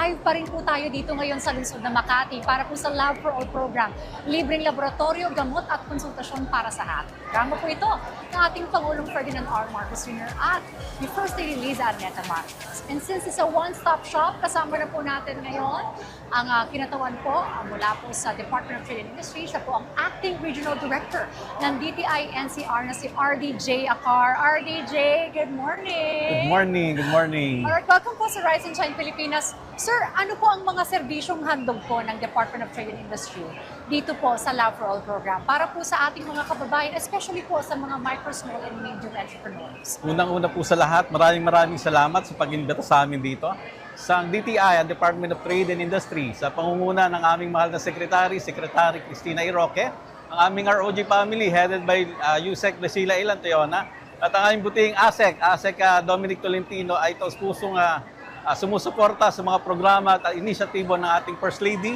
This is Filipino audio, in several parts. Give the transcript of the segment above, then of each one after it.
live pa rin po tayo dito ngayon sa lungsod ng Makati para po sa Lab for All program. Libreng laboratorio, gamot at konsultasyon para sa lahat. Programa po ito ng ating Pangulong Ferdinand R. Marcos Jr. at the First Lady Liza Araneta Marcos. And since it's a one-stop shop, kasama na po natin ngayon ang kinatawan po mula po sa Department of Trade and Industry. Siya po ang Acting Regional Director ng DTI NCR na si RDJ Acar. RDJ, good morning! Good morning, good morning. Alright, welcome po sa Rise and Shine Pilipinas. Sir, ano po ang mga serbisyong handog po ng Department of Trade and Industry dito po sa Lab for All program para po sa ating mga kababayan, especially po sa mga micro, small, and medium entrepreneurs? Unang-una po sa lahat, maraming salamat sa pag-imbita sa amin dito. Sa DTI, ang Department of Trade and Industry, sa pangunguna ng aming mahal na Secretary Cristina Iroque, ang aming ROG family headed by Yusek Lucila Ilanteona, at ang aming buting ASEC Dominic Tolentino ay taus-pusong sumusuporta sa mga programa at inisyatibo ng ating First Lady,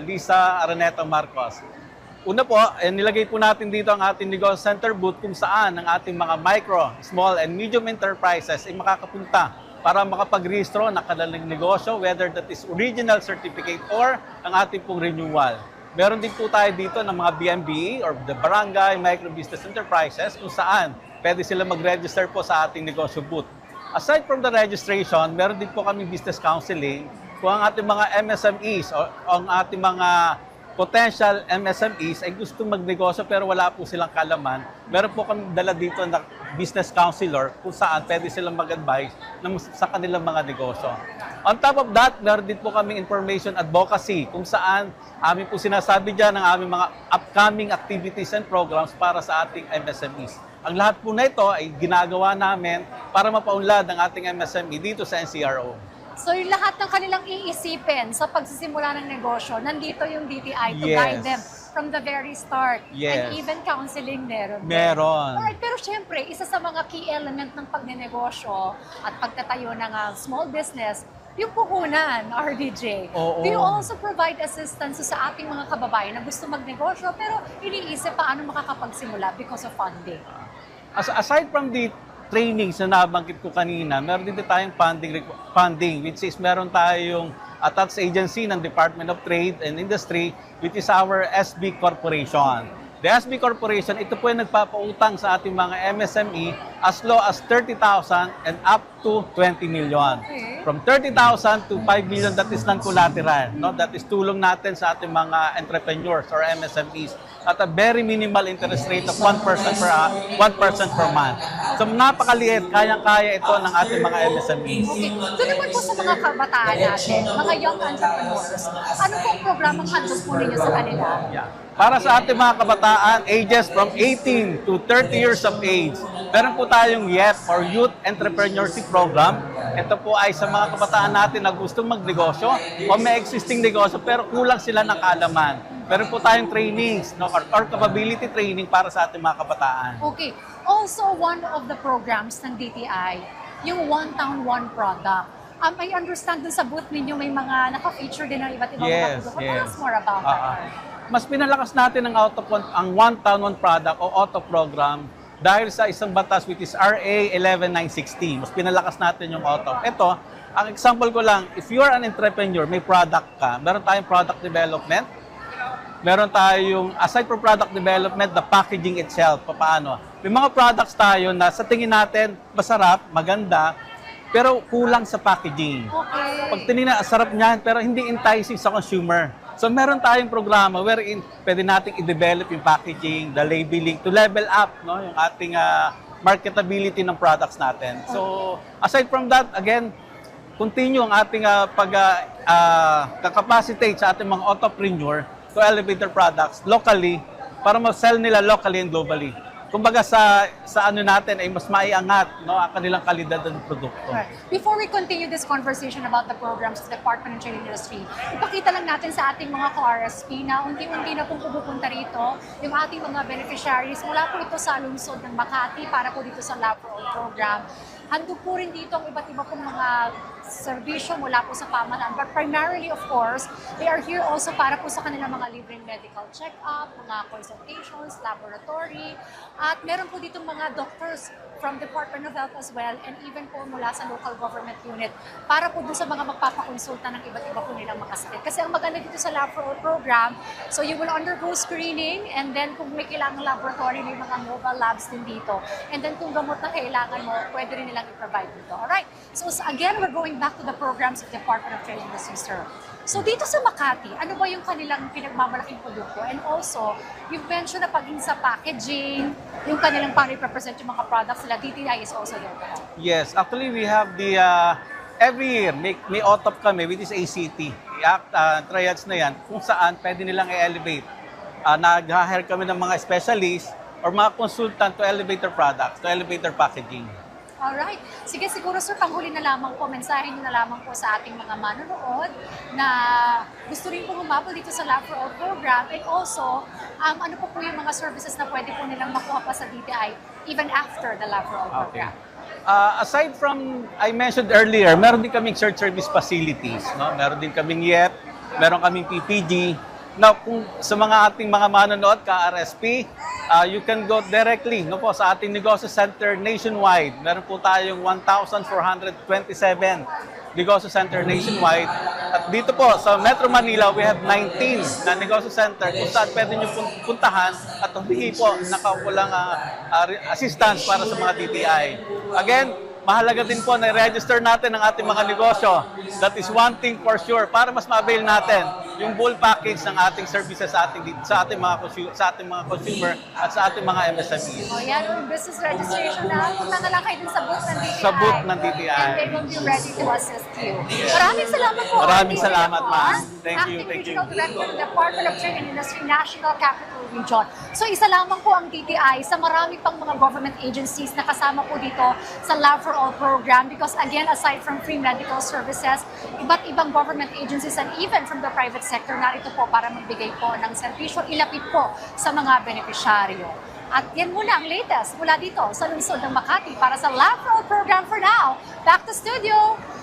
Liza Araneta Marcos. Una po, nilagay po natin dito ang ating Negosyo Center booth kung saan ang ating mga micro, small, and medium enterprises ay makakapunta para makapag-rehistro ng kanilang negosyo, whether that is original certificate or ang ating pong renewal. Meron din po tayo dito ng mga BMBE or the Barangay Micro Business Enterprises kung saan pwede sila mag-register po sa ating negosyo booth. Aside from the registration, meron din po kami business counseling kung ang ating mga MSMEs o ang ating mga potential MSMEs ay gusto magnegosyo pero wala po silang kalaman. Meron po kami dala dito na business counselor kung saan pwede silang mag-advise sa kanilang mga negosyo. On top of that, meron din po kaming information advocacy kung saan amin po sinasabi dyan ang aming mga upcoming activities and programs para sa ating MSMEs. Ang lahat po na ito ay ginagawa namin para mapaunlad ang ating MSME dito sa NCRO. So yung lahat ng kanilang iisipin sa pagsisimula ng negosyo, nandito yung DTI to Yes. guide them from the very start. Yes. And even counseling meron. Meron. Alright, pero syempre, isa sa mga key element ng pagnenegosyo at pagtatayo ng small business, yung puhunan, RDJ. Oo. Do you also provide assistance sa ating mga kababayan na gusto magnegosyo pero iniisip paano makakapagsimula because of funding? Aside from the trainings na nabanggit ko kanina, meron din tayong funding which is meron tayong attached agency ng Department of Trade and Industry which is our SB Corporation. The SB Corporation, ito po yung nagpapautang sa ating mga MSME as low as 30,000 and up to 20 million. Okay. From 30,000 to 5 million, that is non-collateral. No? That is tulong natin sa ating mga entrepreneurs or MSMEs at a very minimal interest rate of 1% per month. So napakaliit, kayang-kaya ito ng ating mga MSMEs. Okay. Doon naman po sa mga kabataan natin, mga young entrepreneurs, ano pong programang handog po ninyo sa kanila? Yeah. Para sa ating mga kabataan, ages from 18 to 30 years of age, meron po tayong YEP or Youth Entrepreneurship Program. Ito po ay sa mga kabataan natin na gustong magnegosyo o may existing negosyo pero kulang sila ng kaalaman. Meron po tayong trainings or capability training para sa ating mga kabataan. Okay. Also, one of the programs ng DTI, yung One Town, One Product. I understand dun sa booth ninyo may mga naka-feature din ng iba't ibang mga produkto. Tell us more about that. Mas pinalakas natin ang One Town, One Product o auto program dahil sa isang batas which is RA 11960. Mas pinalakas natin yung auto. Ito, ang example ko lang, if you are an entrepreneur, may product ka, meron tayong product development, meron tayong, aside from product development, the packaging itself, paano. May mga products tayo na sa tingin natin, masarap, maganda, pero kulang sa packaging. Okay. Pag tinignan, sarap niyan, pero hindi enticing sa consumer. So meron tayong programa wherein pwede nating i-develop yung packaging, the labeling, to level up yung ating marketability ng products natin. So aside from that, again, continue ang ating capacitate sa ating mga entrepreneur to elevate their products locally para mag-sell nila locally and globally. Kumbaga sa ano natin ay mas maiangat ang kanilang kalidad ng produkto. Right. Before we continue this conversation about the programs of the Department of Trade and Industry, ipakita lang natin sa ating mga ka-RSP na unti-unti na pong pupunta rito yung ating mga beneficiaries mula po ito sa lungsod ng Makati para po dito sa Lab for All program. Handog po rin dito ang iba't iba pong mga serbisyo mula po sa pamahalaan. But primarily, of course, they are here also para po sa kanilang mga libreng medical check-up, mga consultations, laboratory, at meron po dito mga doctors from Department of Health as well, and even po mula sa local government unit para po dun sa mga magpapakonsulta ng iba't iba po nilang makasakit. Kasi ang maganda dito sa Lab for All program, so you will undergo screening, and then kung may kailangan laboratory, may mga mobile labs din dito. And then kung gamot na kailangan mo, pwede rin nilang i-provide dito. Alright, so again, we're going back to the programs of the Department of Trade and Industry, sir. So dito sa Makati, ano ba yung kanilang pinagmamalaking produkto? And also, you've mentioned na paging sa packaging, yung kanilang pang-represent yung mga products nila, DTI is also there. Yes, actually we have the every year may OTOP kami with this ACT. Triads na yan kung saan pwede nilang i-elevate. Nag-hire kami ng mga specialists or mga consultant to elevate their products, to elevate their packaging. Alright. Sige, siguro sir, panghuli na lamang po, mensahe nyo na lamang po sa ating mga manonood na gusto rin po humabol dito sa Lab for All program, and also, ano po yung mga services na pwede po nilang makuha pa sa DTI even after the Lab for All program. Aside from, I mentioned earlier, meron din kaming search service facilities. No? Meron din kaming YEP, meron kaming PPG. Now, kung sa mga ating mga manonood, ka-RSP, you can go directly no po, sa ating negosyo center nationwide. Meron po tayong 1,427 negosyo center nationwide. At dito po sa Metro Manila, we have 19 na negosyo center kung saan pwede nyo puntahan at humingi po nakakulang assistance para sa mga DTI. Again, mahalaga din po na i-register natin ang ating mga negosyo. That is one thing for sure para mas ma-avail natin yung full package ng ating services sa ating mga consumer at sa ating mga MSMEs. O yan, yung business registration na, punta na lang kayo dun sa booth ng DTI. Sa booth ng DTI. And they will be ready to assist you. Maraming salamat po. Maraming Auntie salamat, Leon, ma'am. Thank you, Acting thank you. Regional Director ng Department of Trade and Industry National Capital Region. So isa lamang po ang DTI sa marami pang mga government agencies na kasama po dito sa Lab for All program, because again, aside from free medical services, iba't ibang government agencies and even from the private sector narito po para magbigay po ng serbisyo, ilapit po sa mga benepisyaryo. At yan muna ang latest mula dito sa lungsod ng Makati para sa Lab for All program for now. Back to studio!